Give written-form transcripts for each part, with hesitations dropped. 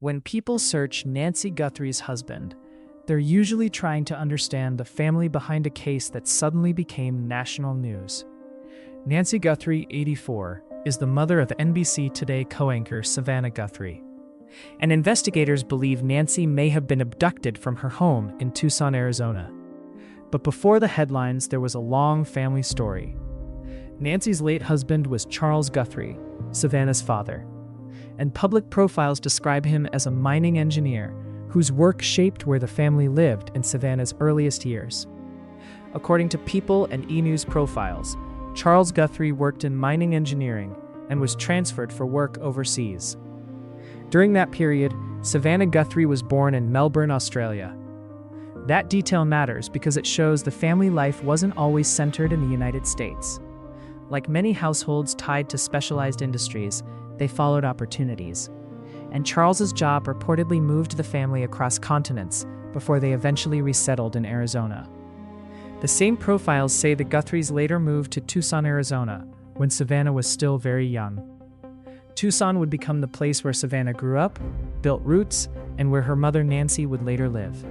When people search Nancy Guthrie's husband, they're usually trying to understand the family behind a case that suddenly became national news. Nancy Guthrie, 84, is the mother of NBC Today co-anchor Savannah Guthrie. And investigators believe Nancy may have been abducted from her home in Tucson, Arizona. But before the headlines, there was a long family story. Nancy's late husband was Charles Guthrie, Savannah's father, and public profiles describe him as a mining engineer whose work shaped where the family lived in Savannah's earliest years. According to People and E! News profiles, Charles Guthrie worked in mining engineering and was transferred for work overseas. During that period, Savannah Guthrie was born in Melbourne, Australia. That detail matters because it shows the family life wasn't always centered in the United States. Like many households tied to specialized industries, they followed opportunities. And Charles's job reportedly moved the family across continents before they eventually resettled in Arizona. The same profiles say the Guthries later moved to Tucson, Arizona, when Savannah was still very young. Tucson would become the place where Savannah grew up, built roots, and where her mother Nancy would later live.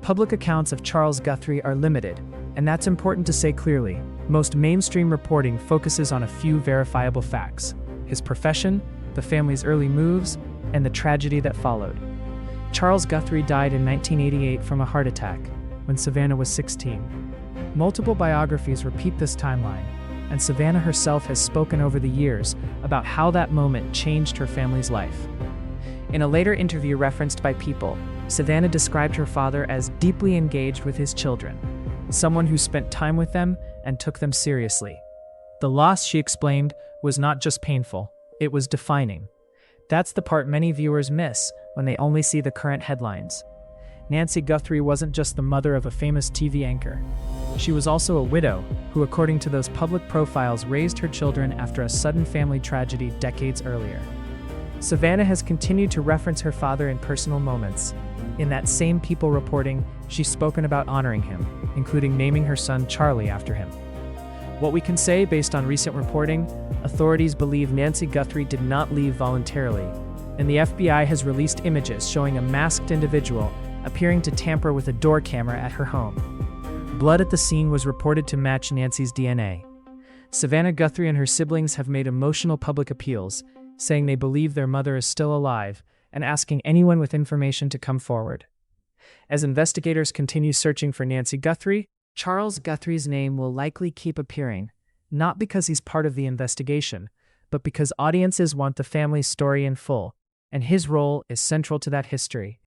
Public accounts of Charles Guthrie are limited, and that's important to say clearly. Most mainstream reporting focuses on a few verifiable facts: his profession, the family's early moves, and the tragedy that followed. Charles Guthrie died in 1988 from a heart attack, when Savannah was 16. Multiple biographies repeat this timeline, and Savannah herself has spoken over the years about how that moment changed her family's life. In a later interview referenced by People, Savannah described her father as deeply engaged with his children, someone who spent time with them and took them seriously. The loss, she explained, was not just painful, it was defining. That's the part many viewers miss when they only see the current headlines. Nancy Guthrie wasn't just the mother of a famous TV anchor. She was also a widow who, according to those public profiles, raised her children after a sudden family tragedy decades earlier. Savannah has continued to reference her father in personal moments. In that same People reporting, she's spoken about honoring him, including naming her son Charlie after him. What we can say based on recent reporting, authorities believe Nancy Guthrie did not leave voluntarily, and the FBI has released images showing a masked individual appearing to tamper with a door camera at her home. Blood at the scene was reported to match Nancy's DNA. Savannah Guthrie and her siblings have made emotional public appeals, saying they believe their mother is still alive and asking anyone with information to come forward. As investigators continue searching for Nancy Guthrie, Charles Guthrie's name will likely keep appearing, not because he's part of the investigation, but because audiences want the family's story in full, and his role is central to that history.